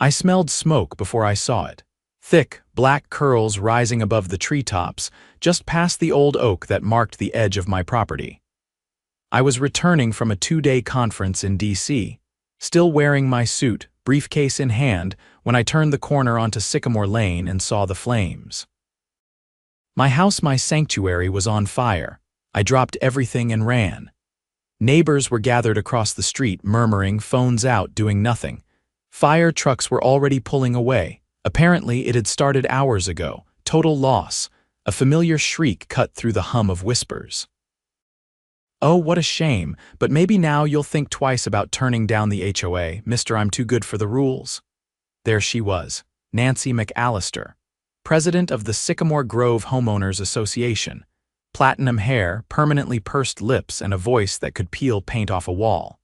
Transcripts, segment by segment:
I smelled smoke before I saw it. Thick, black curls rising above the treetops, just past the old oak that marked the edge of my property. I was returning from a 2-day conference in D.C., still wearing my suit, briefcase in hand, when I turned the corner onto Sycamore Lane and saw the flames. My house, my sanctuary, was on fire. I dropped everything and ran. Neighbors were gathered across the street, murmuring, phones out, doing nothing. Fire trucks were already pulling away. Apparently, it had started hours ago. Total loss. A familiar shriek cut through the hum of whispers. "Oh, what a shame, but maybe now you'll think twice about turning down the HOA, Mr. I'm too good for the rules." There she was, Nancy McAllister, president of the Sycamore Grove Homeowners Association. Platinum hair, permanently pursed lips, and a voice that could peel paint off a wall.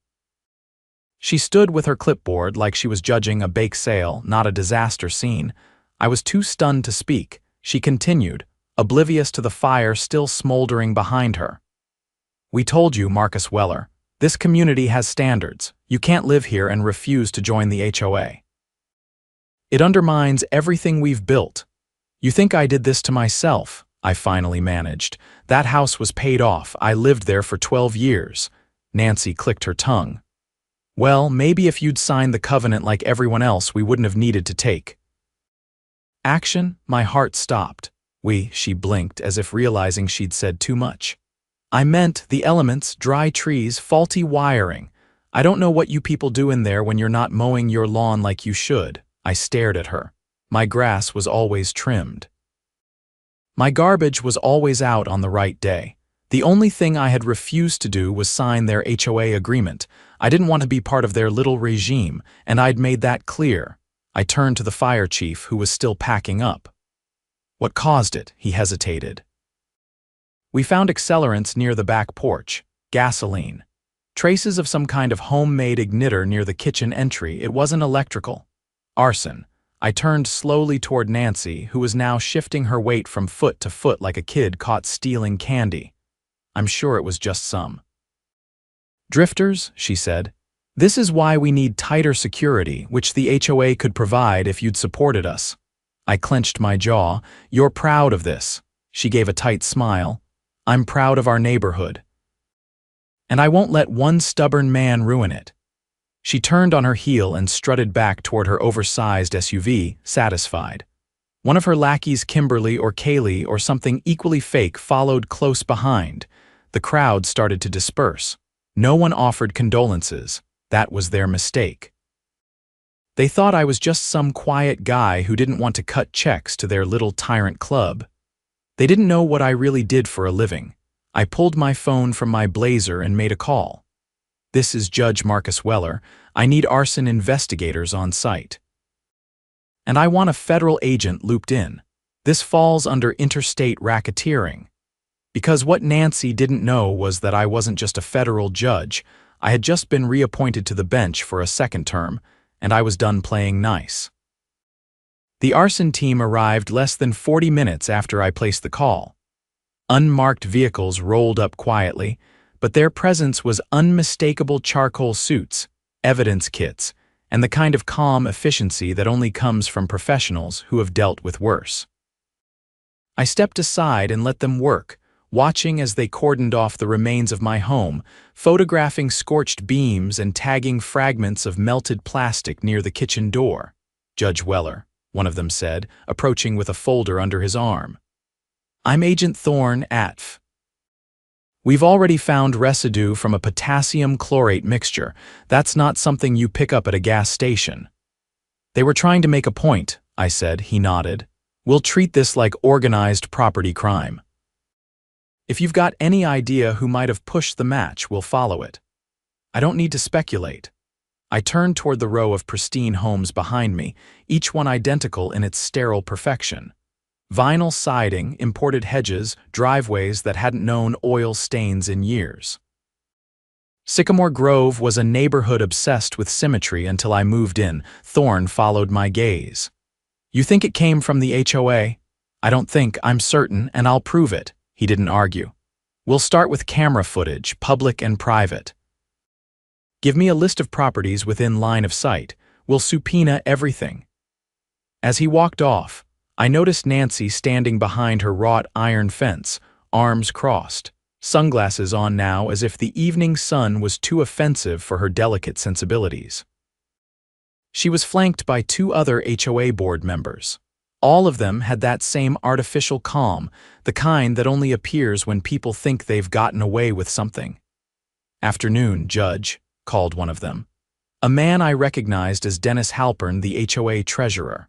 She stood with her clipboard like she was judging a bake sale, not a disaster scene. I was too stunned to speak. She continued, oblivious to the fire still smoldering behind her. "We told you, Marcus Weller. This community has standards. You can't live here and refuse to join the HOA. It undermines everything we've built. You think I did this to myself?" I finally managed. "That house was paid off. I lived there for 12 years. Nancy clicked her tongue. "Well, maybe if you'd signed the covenant like everyone else, we wouldn't have needed to take action." My heart stopped. She blinked as if realizing she'd said too much. "I meant the elements, dry trees, faulty wiring. I don't know what you people do in there when you're not mowing your lawn like you should." I stared at her. My grass was always trimmed. My garbage was always out on the right day. The only thing I had refused to do was sign their HOA agreement. I didn't want to be part of their little regime, and I'd made that clear. I turned to the fire chief, who was still packing up. "What caused it?" He hesitated. "We found accelerants near the back porch. Gasoline. Traces of some kind of homemade igniter near the kitchen entry. It wasn't electrical. Arson." I turned slowly toward Nancy, who was now shifting her weight from foot to foot like a kid caught stealing candy. "I'm sure it was just some drifters," she said. "This is why we need tighter security, which the HOA could provide if you'd supported us." I clenched my jaw. "You're proud of this." She gave a tight smile. "I'm proud of our neighborhood. And I won't let one stubborn man ruin it." She turned on her heel and strutted back toward her oversized SUV, satisfied. One of her lackeys, Kimberly or Kaylee or something equally fake, followed close behind. The crowd started to disperse. No one offered condolences. That was their mistake. They thought I was just some quiet guy who didn't want to cut checks to their little tyrant club. They didn't know what I really did for a living. I pulled my phone from my blazer and made a call. "This is Judge Marcus Weller. I need arson investigators on site. And I want a federal agent looped in. This falls under interstate racketeering." Because what Nancy didn't know was that I wasn't just a federal judge. I had just been reappointed to the bench for a second term, and I was done playing nice. The arson team arrived less than 40 minutes after I placed the call. Unmarked vehicles rolled up quietly, but their presence was unmistakable: charcoal suits, evidence kits, and the kind of calm efficiency that only comes from professionals who have dealt with worse. I stepped aside and let them work, watching as they cordoned off the remains of my home, photographing scorched beams and tagging fragments of melted plastic near the kitchen door. "Judge Weller," one of them said, approaching with a folder under his arm. "I'm Agent Thorne at We've already found residue from a potassium chlorate mixture. That's not something you pick up at a gas station." "They were trying to make a point," I said. He nodded. "We'll treat this like organized property crime. If you've got any idea who might have pushed the match, we'll follow it. I don't need to speculate." I turned toward the row of pristine homes behind me, each one identical in its sterile perfection. Vinyl siding, imported hedges, driveways that hadn't known oil stains in years. Sycamore Grove was a neighborhood obsessed with symmetry until I moved in. Thorne followed my gaze. "You think it came from the HOA?" "I don't think, I'm certain, and I'll prove it." He didn't argue. "We'll start with camera footage, public and private. Give me a list of properties within line of sight. We'll subpoena everything." As he walked off, I noticed Nancy standing behind her wrought iron fence, arms crossed, sunglasses on now as if the evening sun was too offensive for her delicate sensibilities. She was flanked by 2 other HOA board members. All of them had that same artificial calm, the kind that only appears when people think they've gotten away with something. "Afternoon, Judge," called one of them. A man I recognized as Dennis Halpern, the HOA treasurer.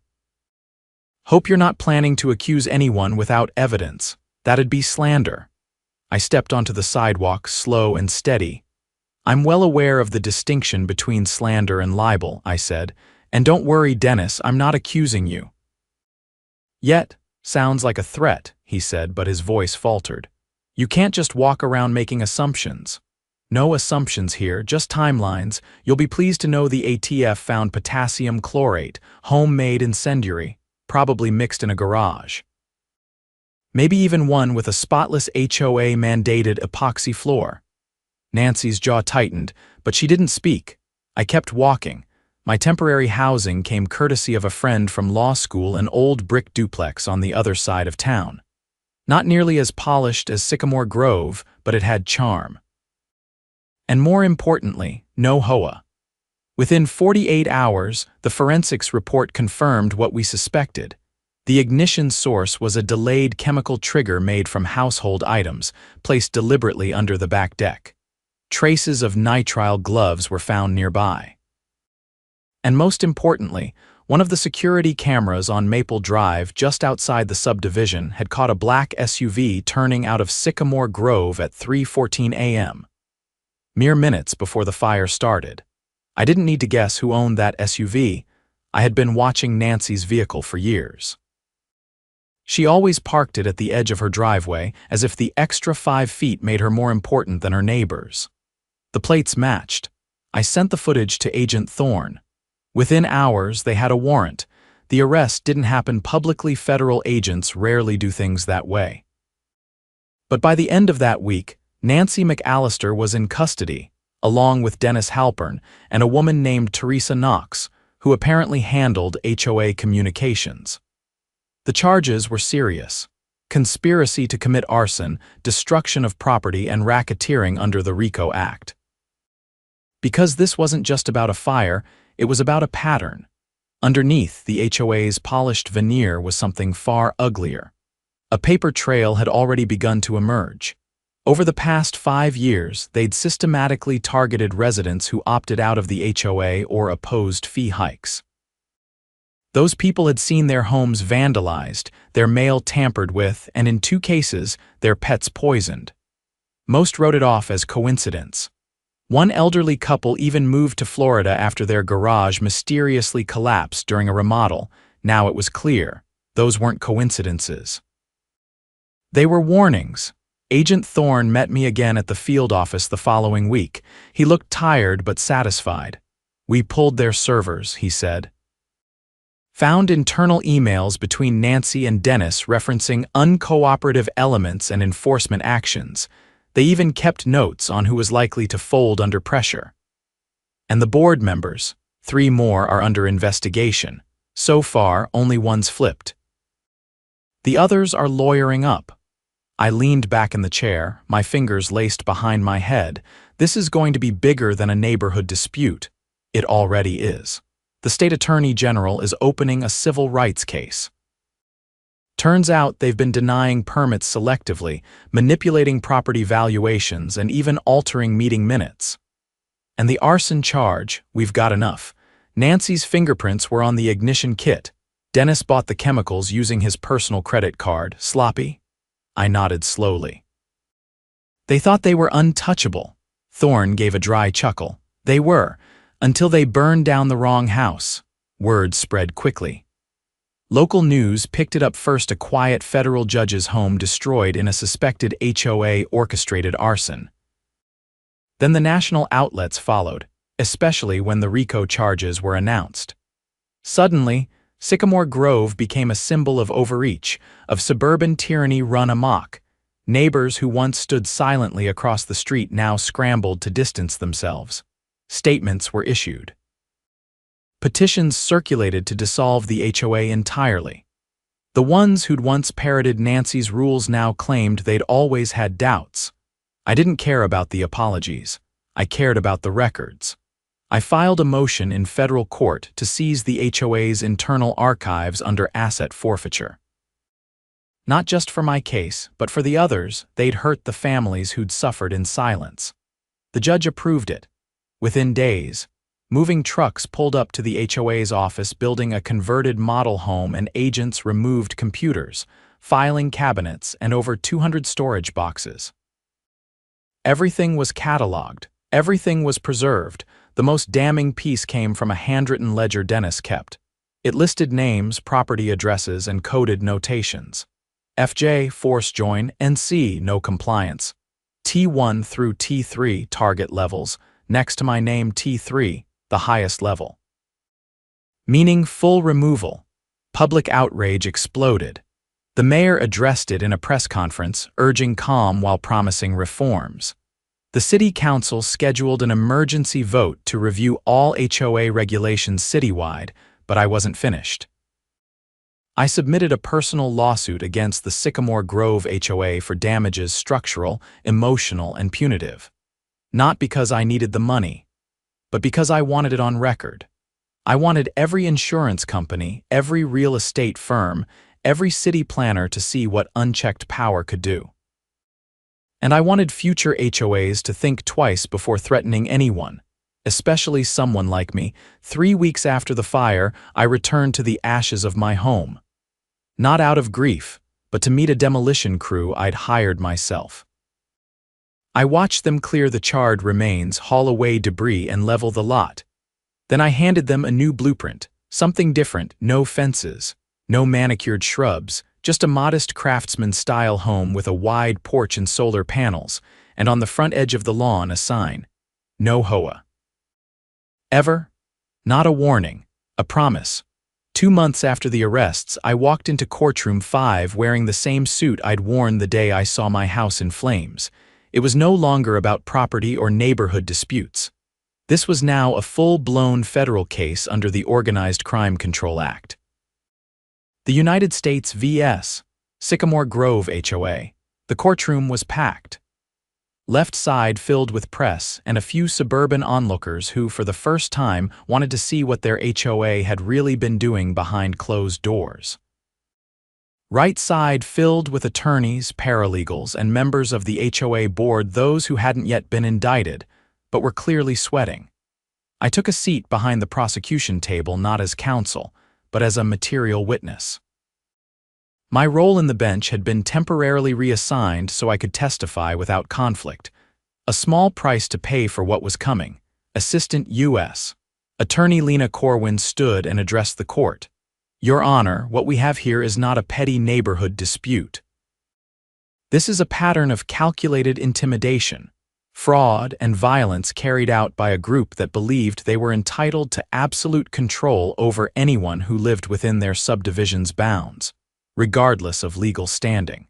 "Hope you're not planning to accuse anyone without evidence. That'd be slander." I stepped onto the sidewalk, slow and steady. "I'm well aware of the distinction between slander and libel," I said. "And don't worry, Dennis, I'm not accusing you." "Yet, sounds like a threat," he said, but his voice faltered. "You can't just walk around making assumptions." "No assumptions here, just timelines. You'll be pleased to know the ATF found potassium chlorate, homemade incendiary, probably mixed in a garage. Maybe even one with a spotless HOA-mandated epoxy floor." Nancy's jaw tightened, but she didn't speak. I kept walking. My temporary housing came courtesy of a friend from law school, an old brick duplex on the other side of town. Not nearly as polished as Sycamore Grove, but it had charm. And more importantly, no HOA. Within 48 hours, the forensics report confirmed what we suspected. The ignition source was a delayed chemical trigger made from household items, placed deliberately under the back deck. Traces of nitrile gloves were found nearby. And most importantly, one of the security cameras on Maple Drive just outside the subdivision had caught a black SUV turning out of Sycamore Grove at 3:14 a.m. Mere minutes before the fire started. I didn't need to guess who owned that SUV. I had been watching Nancy's vehicle for years. She always parked it at the edge of her driveway, as if the extra 5 feet made her more important than her neighbors. The plates matched. I sent the footage to Agent Thorne. Within hours, they had a warrant. The arrest didn't happen publicly. Federal agents rarely do things that way. But by the end of that week, Nancy McAllister was in custody, along with Dennis Halpern and a woman named Teresa Knox, who apparently handled HOA communications. The charges were serious: conspiracy to commit arson, destruction of property, and racketeering under the RICO Act. Because this wasn't just about a fire, it was about a pattern. Underneath the HOA's polished veneer was something far uglier. A paper trail had already begun to emerge. Over the past 5 years, they'd systematically targeted residents who opted out of the HOA or opposed fee hikes. Those people had seen their homes vandalized, their mail tampered with, and in 2 cases, their pets poisoned. Most wrote it off as coincidence. One elderly couple even moved to Florida after their garage mysteriously collapsed during a remodel. Now it was clear, those weren't coincidences. They were warnings. Agent Thorne met me again at the field office the following week. He looked tired but satisfied. "We pulled their servers," he said. Found internal emails between Nancy and Dennis referencing uncooperative elements and enforcement actions. They even kept notes on who was likely to fold under pressure. And the board members, 3 more are under investigation. So far, only one's flipped. The others are lawyering up. I leaned back in the chair, my fingers laced behind my head. This is going to be bigger than a neighborhood dispute. It already is. The state attorney general is opening a civil rights case. Turns out they've been denying permits selectively, manipulating property valuations, and even altering meeting minutes. And the arson charge, we've got enough. Nancy's fingerprints were on the ignition kit. Dennis bought the chemicals using his personal credit card. Sloppy? I nodded slowly. They thought they were untouchable. Thorne gave a dry chuckle. They were, until they burned down the wrong house. Word spread quickly. Local news picked it up first: a quiet federal judge's home destroyed in a suspected HOA-orchestrated arson. Then the national outlets followed, especially when the RICO charges were announced. Suddenly, Sycamore Grove became a symbol of overreach, of suburban tyranny run amok. Neighbors who once stood silently across the street now scrambled to distance themselves. Statements were issued. Petitions circulated to dissolve the HOA entirely. The ones who'd once parroted Nancy's rules now claimed they'd always had doubts. I didn't care about the apologies. I cared about the records. I filed a motion in federal court to seize the HOA's internal archives under asset forfeiture. Not just for my case, but for the others, they'd hurt the families who'd suffered in silence. The judge approved it. Within days, moving trucks pulled up to the HOA's office building a converted model home, and agents removed computers, filing cabinets, and over 200 storage boxes. Everything was cataloged. Everything was preserved. The most damning piece came from a handwritten ledger Dennis kept. It listed names, property addresses, and coded notations. FJ, force join, NC, no compliance. T1 through T3, target levels, next to my name T3, the highest level. Meaning full removal. Public outrage exploded. The mayor addressed it in a press conference, urging calm while promising reforms. The city council scheduled an emergency vote to review all HOA regulations citywide, but I wasn't finished. I submitted a personal lawsuit against the Sycamore Grove HOA for damages structural, emotional, and punitive. Not because I needed the money, but because I wanted it on record. I wanted every insurance company, every real estate firm, every city planner to see what unchecked power could do. And I wanted future HOAs to think twice before threatening anyone, especially someone like me. 3 weeks after the fire, I returned to the ashes of my home. Not out of grief, but to meet a demolition crew I'd hired myself. I watched them clear the charred remains, haul away debris, and level the lot. Then I handed them a new blueprint, something different, no fences, no manicured shrubs, just a modest craftsman-style home with a wide porch and solar panels, and on the front edge of the lawn a sign, no HOA. Ever? Not a warning, a promise. 2 months after the arrests, I walked into courtroom 5 wearing the same suit I'd worn the day I saw my house in flames. It was no longer about property or neighborhood disputes. This was now a full-blown federal case under the Organized Crime Control Act. The United States vs. Sycamore Grove HOA. The courtroom was packed. Left side filled with press and a few suburban onlookers who, for the first time, wanted to see what their HOA had really been doing behind closed doors. Right side filled with attorneys, paralegals, and members of the HOA board, those who hadn't yet been indicted, but were clearly sweating. I took a seat behind the prosecution table not as counsel, but as a material witness. My role in the bench had been temporarily reassigned so I could testify without conflict. A small price to pay for what was coming. Assistant U.S. Attorney Lena Corwin stood and addressed the court. Your Honor, what we have here is not a petty neighborhood dispute. This is a pattern of calculated intimidation, fraud, and violence carried out by a group that believed they were entitled to absolute control over anyone who lived within their subdivision's bounds, regardless of legal standing.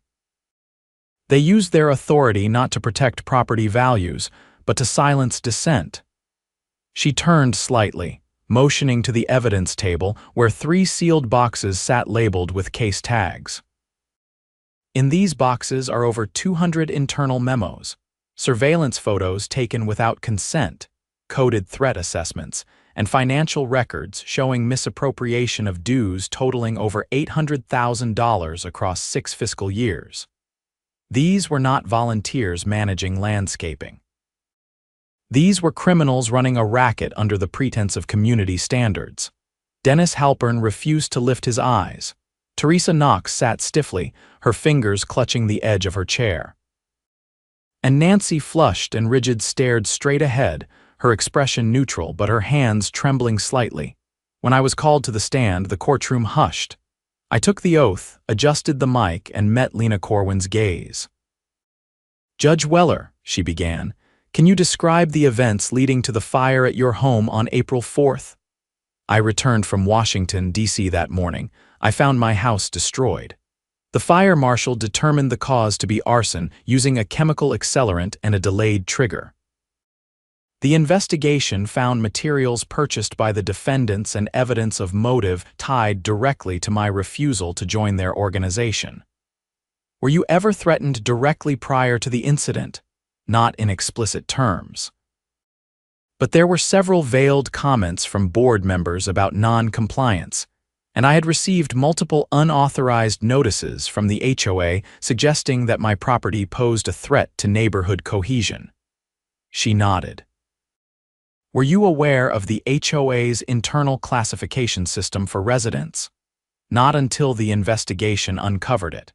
They used their authority not to protect property values, but to silence dissent. She turned slightly, motioning to the evidence table where 3 sealed boxes sat labeled with case tags. In these boxes are over 200 internal memos, surveillance photos taken without consent, coded threat assessments, and financial records showing misappropriation of dues totaling over $800,000 across 6 fiscal years. These were not volunteers managing landscaping. These were criminals running a racket under the pretense of community standards. Dennis Halpern refused to lift his eyes. Teresa Knox sat stiffly, her fingers clutching the edge of her chair. And Nancy, flushed and rigid, stared straight ahead, her expression neutral but her hands trembling slightly. When I was called to the stand, the courtroom hushed. I took the oath, adjusted the mic, and met Lena Corwin's gaze. Judge Weller, she began, can you describe the events leading to the fire at your home on April 4th? I returned from Washington, D.C. that morning. I found my house destroyed. The fire marshal determined the cause to be arson using a chemical accelerant and a delayed trigger. The investigation found materials purchased by the defendants and evidence of motive tied directly to my refusal to join their organization. Were you ever threatened directly prior to the incident? Not in explicit terms. But there were several veiled comments from board members about non-compliance, and I had received multiple unauthorized notices from the HOA suggesting that my property posed a threat to neighborhood cohesion. She nodded. Were you aware of the HOA's internal classification system for residents? Not until the investigation uncovered it.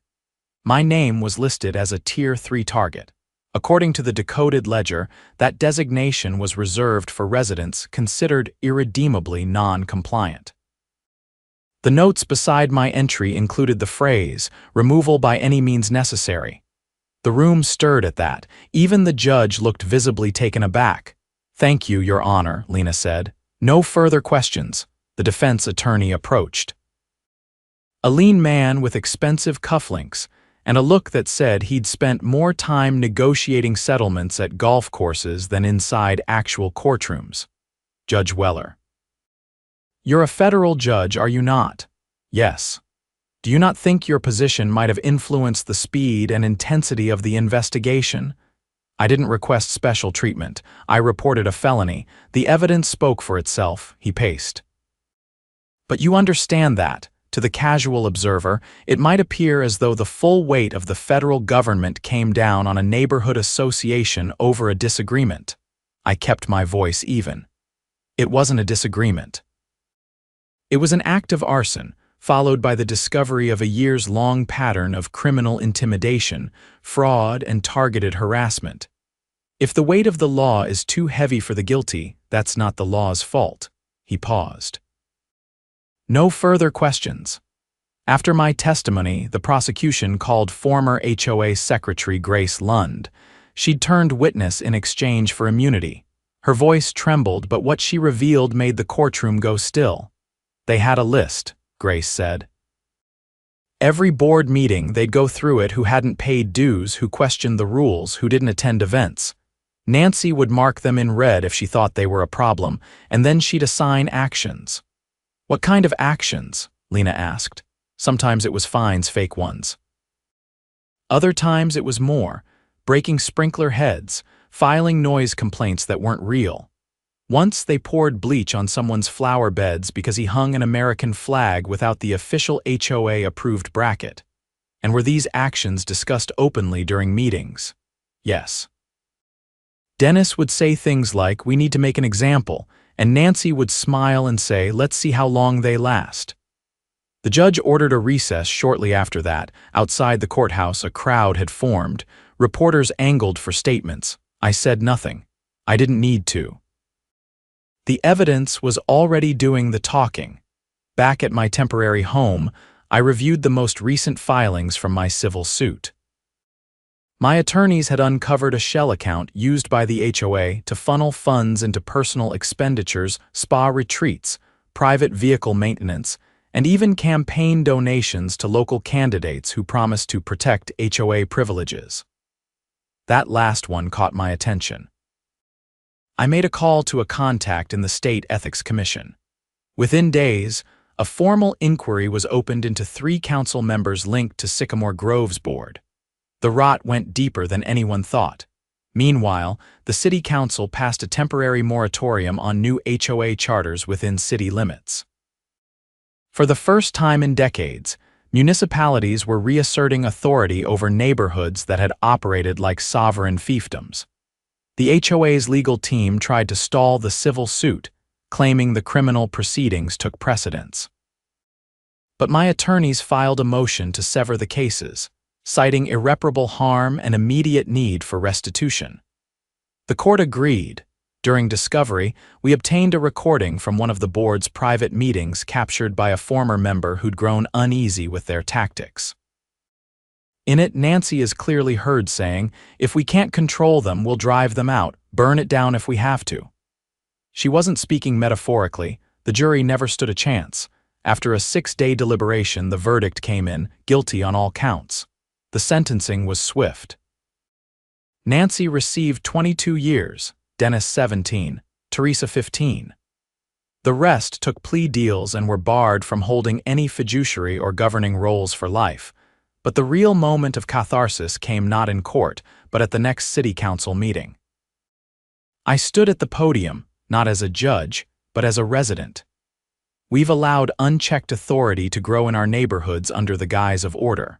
My name was listed as a Tier 3 target. According to the decoded ledger, that designation was reserved for residents considered irredeemably non-compliant. The notes beside my entry included the phrase, "removal by any means necessary." The room stirred at that. Even the judge looked visibly taken aback. "Thank you, Your Honor," Lena said. "No further questions." The defense attorney approached. A lean man with expensive cufflinks and a look that said he'd spent more time negotiating settlements at golf courses than inside actual courtrooms. Judge Weller. "You're a federal judge, are you not?" "Yes." "Do you not think your position might have influenced the speed and intensity of the investigation?" "I didn't request special treatment. I reported a felony. The evidence spoke for itself," he paced. "But you understand that, to the casual observer, it might appear as though the full weight of the federal government came down on a neighborhood association over a disagreement." I kept my voice even. "It wasn't a disagreement. It was an act of arson, followed by the discovery of a years-long pattern of criminal intimidation, fraud, and targeted harassment. If the weight of the law is too heavy for the guilty, that's not the law's fault." He paused. No further questions. After my testimony, the prosecution called former HOA Secretary Grace Lund. She'd turned witness in exchange for immunity. Her voice trembled, but what she revealed made the courtroom go still. "They had a list," Grace said. "Every board meeting, they'd go through it who hadn't paid dues, who questioned the rules, who didn't attend events. Nancy would mark them in red if she thought they were a problem, and then she'd assign actions." "What kind of actions?" Lena asked. Sometimes it was fines, fake ones. Other times it was more, breaking sprinkler heads, filing noise complaints that weren't real. Once they poured bleach on someone's flower beds because he hung an American flag without the official HOA-approved bracket. And were these actions discussed openly during meetings? Yes. Dennis would say things like, "We need to make an example," and Nancy would smile and say, "Let's see how long they last." The judge ordered a recess shortly after that. Outside the courthouse, a crowd had formed. Reporters angled for statements. I said nothing. I didn't need to. The evidence was already doing the talking. Back at my temporary home, I reviewed the most recent filings from my civil suit. My attorneys had uncovered a shell account used by the HOA to funnel funds into personal expenditures, spa retreats, private vehicle maintenance, and even campaign donations to local candidates who promised to protect HOA privileges. That last one caught my attention. I made a call to a contact in the State Ethics Commission. Within days, a formal inquiry was opened into 3 council members linked to Sycamore Grove's board. The rot went deeper than anyone thought. Meanwhile, the City Council passed a temporary moratorium on new HOA charters within city limits. For the first time in decades, municipalities were reasserting authority over neighborhoods that had operated like sovereign fiefdoms. The HOA's legal team tried to stall the civil suit, claiming the criminal proceedings took precedence. But my attorneys filed a motion to sever the cases, citing irreparable harm and immediate need for restitution. The court agreed. During discovery, we obtained a recording from one of the board's private meetings captured by a former member who'd grown uneasy with their tactics. In it, Nancy is clearly heard saying, "If we can't control them, we'll drive them out, burn it down if we have to." She wasn't speaking metaphorically. The jury never stood a chance. After a 6-day deliberation, the verdict came in, guilty on all counts. The sentencing was swift. Nancy received 22 years, Dennis 17, Teresa 15. The rest took plea deals and were barred from holding any fiduciary or governing roles for life. But the real moment of catharsis came not in court, but at the next city council meeting. I stood at the podium, not as a judge, but as a resident. We've allowed unchecked authority to grow in our neighborhoods under the guise of order.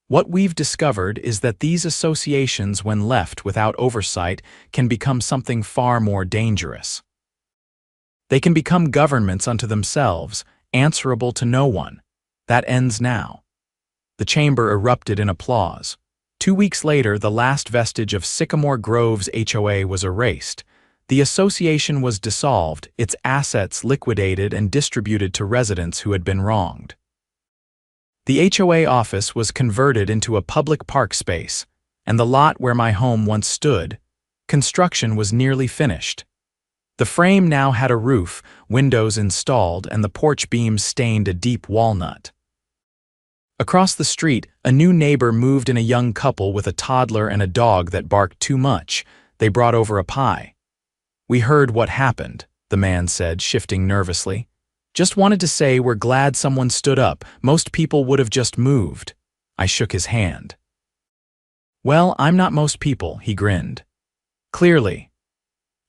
What we've discovered is that these associations, when left without oversight, can become something far more dangerous. They can become governments unto themselves, answerable to no one. That ends now. The chamber erupted in applause. 2 weeks later, the last vestige of Sycamore Grove's HOA was erased. The association was dissolved, its assets liquidated and distributed to residents who had been wronged. The HOA office was converted into a public park space, and the lot where my home once stood, construction was nearly finished. The frame now had a roof, windows installed, and the porch beams stained a deep walnut. Across the street, a new neighbor moved in, a young couple with a toddler and a dog that barked too much. They brought over a pie. "We heard what happened," the man said, shifting nervously. "Just wanted to say we're glad someone stood up. Most people would have just moved." I shook his hand. "Well, I'm not most people," he grinned. "Clearly."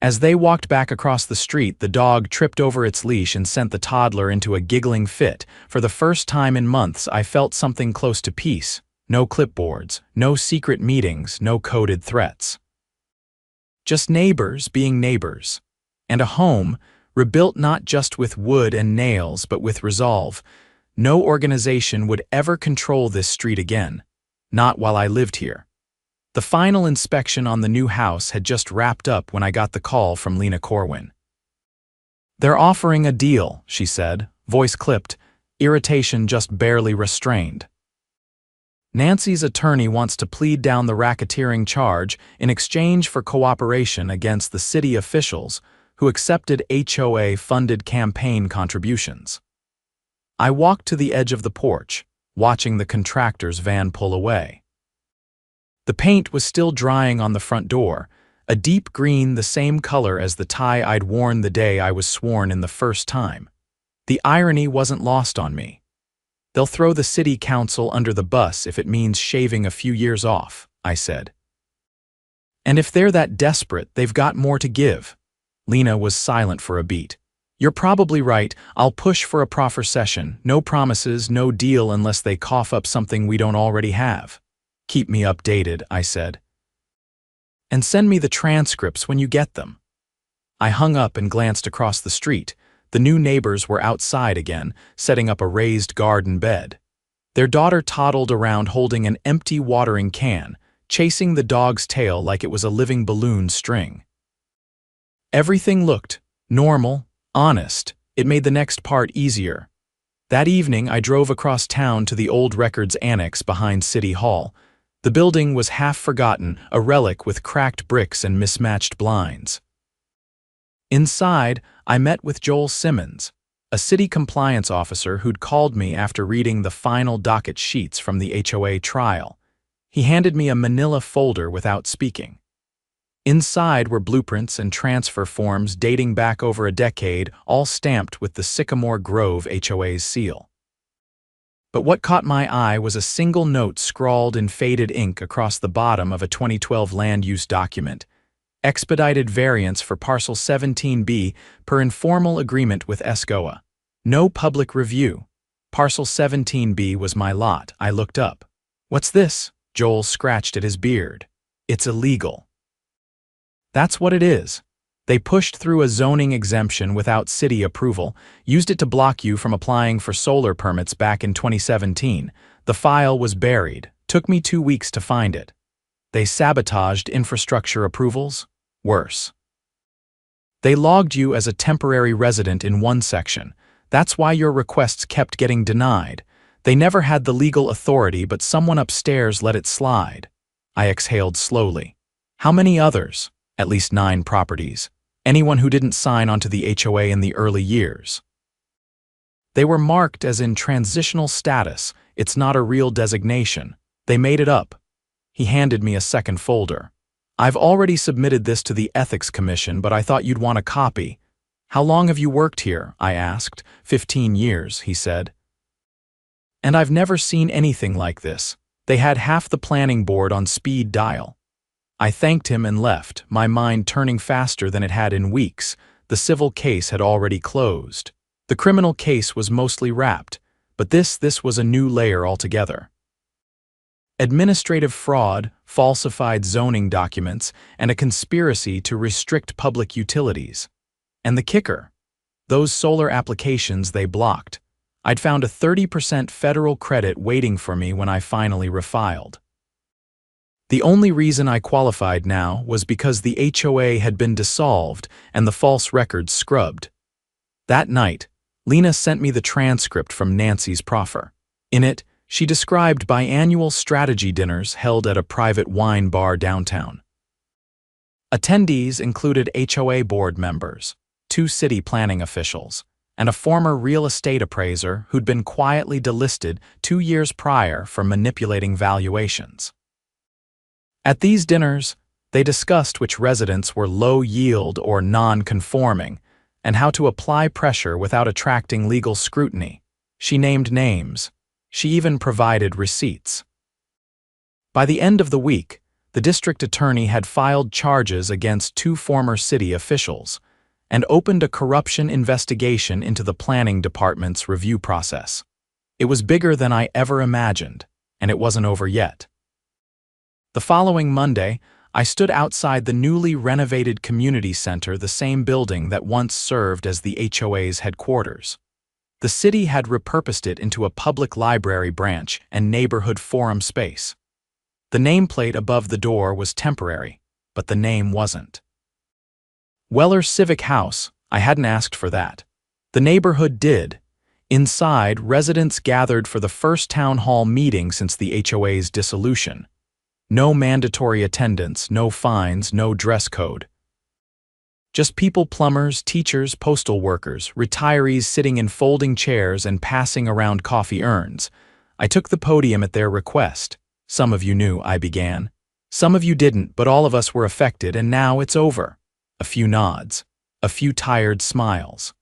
As they walked back across the street, the dog tripped over its leash and sent the toddler into a giggling fit. For the first time in months, I felt something close to peace. No clipboards, no secret meetings, no coded threats. Just neighbors being neighbors. And a home, rebuilt not just with wood and nails, but with resolve. No organization would ever control this street again. Not while I lived here. The final inspection on the new house had just wrapped up when I got the call from Lena Corwin. "They're offering a deal," she said, voice clipped, irritation just barely restrained. "Nancy's attorney wants to plead down the racketeering charge in exchange for cooperation against the city officials who accepted HOA-funded campaign contributions." I walked to the edge of the porch, watching the contractor's van pull away. The paint was still drying on the front door, a deep green, the same color as the tie I'd worn the day I was sworn in the first time. The irony wasn't lost on me. "They'll throw the city council under the bus if it means shaving a few years off," I said. "And if they're that desperate, they've got more to give." Lena was silent for a beat. "You're probably right. I'll push for a proffer session. No promises, no deal unless they cough up something we don't already have." "Keep me updated," I said. "And send me the transcripts when you get them." I hung up and glanced across the street. The new neighbors were outside again, setting up a raised garden bed. Their daughter toddled around holding an empty watering can, chasing the dog's tail like it was a living balloon string. Everything looked normal, honest. It made the next part easier. That evening, I drove across town to the old records annex behind City Hall. The building was half forgotten, a relic with cracked bricks and mismatched blinds. Inside, I met with Joel Simmons, a city compliance officer who'd called me after reading the final docket sheets from the HOA trial. He handed me a manila folder without speaking. Inside were blueprints and transfer forms dating back over a decade, all stamped with the Sycamore Grove HOA's seal. But what caught my eye was a single note scrawled in faded ink across the bottom of a 2012 land use document. Expedited variance for Parcel 17B per informal agreement with HOA. No public review. Parcel 17B was my lot. I looked up. "What's this?" Joel scratched at his beard. "It's illegal." That's what it is. They pushed through a zoning exemption without city approval, used it to block you from applying for solar permits back in 2017. The file was buried. Took me 2 weeks to find it. They sabotaged infrastructure approvals. Worse. They logged you as a temporary resident in one section. That's why your requests kept getting denied. They never had the legal authority, but someone upstairs let it slide. I exhaled slowly. How many others? At least 9 properties. Anyone who didn't sign onto the HOA in the early years. They were marked as in transitional status. It's not a real designation. They made it up. He handed me a second folder. I've already submitted this to the Ethics Commission, but I thought you'd want a copy. How long have you worked here? I asked. 15 years, he said. And I've never seen anything like this. They had half the planning board on speed dial. I thanked him and left, my mind turning faster than it had in weeks. The civil case had already closed. The criminal case was mostly wrapped, but this was a new layer altogether. Administrative fraud, falsified zoning documents, and a conspiracy to restrict public utilities. And the kicker, those solar applications they blocked. I'd found a 30% federal credit waiting for me when I finally refiled. The only reason I qualified now was because the HOA had been dissolved and the false records scrubbed. That night, Lena sent me the transcript from Nancy's proffer. In it, she described biannual strategy dinners held at a private wine bar downtown. Attendees included HOA board members, 2 city planning officials, and a former real estate appraiser who'd been quietly delisted 2 years prior for manipulating valuations. At these dinners, they discussed which residents were low-yield or non-conforming and how to apply pressure without attracting legal scrutiny. She named names. She even provided receipts. By the end of the week, the district attorney had filed charges against 2 former city officials and opened a corruption investigation into the planning department's review process. It was bigger than I ever imagined, and it wasn't over yet. The following Monday, I stood outside the newly renovated community center, the same building that once served as the HOA's headquarters. The city had repurposed it into a public library branch and neighborhood forum space. The nameplate above the door was temporary, but the name wasn't. Weller Civic House, I hadn't asked for that. The neighborhood did. Inside, residents gathered for the first town hall meeting since the HOA's dissolution. No mandatory attendance, no fines, no dress code. Just people, plumbers, teachers, postal workers, retirees sitting in folding chairs and passing around coffee urns. I took the podium at their request. Some of you knew, I began. Some of you didn't, but all of us were affected, and now it's over. A few nods, a few tired smiles.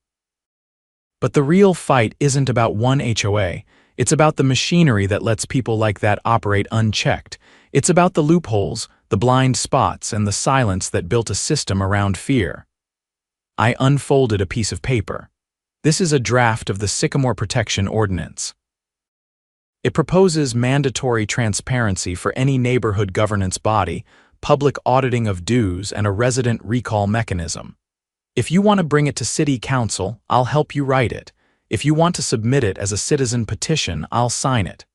But the real fight isn't about one HOA. It's about the machinery that lets people like that operate unchecked. It's about the loopholes, the blind spots, and the silence that built a system around fear. I unfolded a piece of paper. This is a draft of the Sycamore Protection Ordinance. It proposes mandatory transparency for any neighborhood governance body, public auditing of dues, and a resident recall mechanism. If you want to bring it to City Council, I'll help you write it. If you want to submit it as a citizen petition, I'll sign it.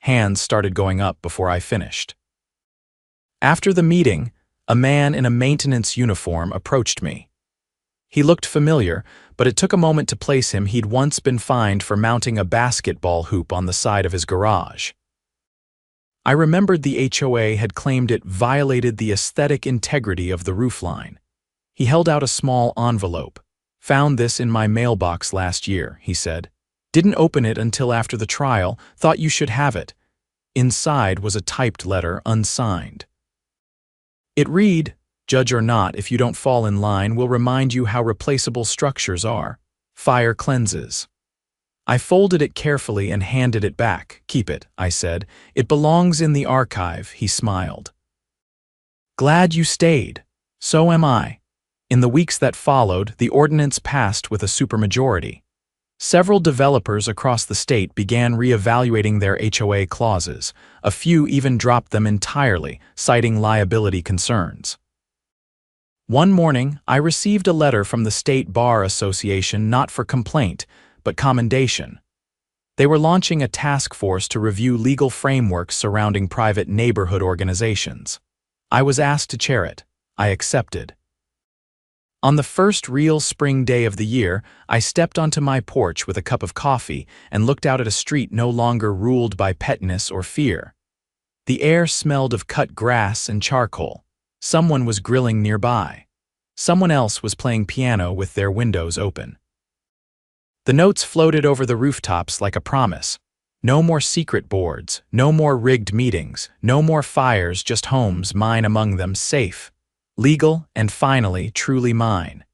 Hands started going up before I finished. After the meeting, a man in a maintenance uniform approached me. He looked familiar, but it took a moment to place him. He'd once been fined for mounting a basketball hoop on the side of his garage. I remembered the HOA had claimed it violated the aesthetic integrity of the roofline. He held out a small envelope. Found this in my mailbox last year, he said. Didn't open it until after the trial, thought you should have it. Inside was a typed letter, unsigned. It read, "Judge or not, if you don't fall in line, we'll remind you how replaceable structures are. Fire cleanses." I folded it carefully and handed it back. "Keep it," I said. "It belongs in the archive," he smiled. "Glad you stayed. So am I." In the weeks that followed, the ordinance passed with a supermajority. Several developers across the state began reevaluating their HOA clauses. A few even dropped them entirely, citing liability concerns. One morning, I received a letter from the State Bar Association not for complaint, but commendation. They were launching a task force to review legal frameworks surrounding private neighborhood organizations. I was asked to chair it. I accepted. On the first real spring day of the year, I stepped onto my porch with a cup of coffee and looked out at a street no longer ruled by pettiness or fear. The air smelled of cut grass and charcoal. Someone was grilling nearby. Someone else was playing piano with their windows open. The notes floated over the rooftops like a promise. No more secret boards, no more rigged meetings, no more fires, just homes, mine among them, safe, legal, and finally truly mine.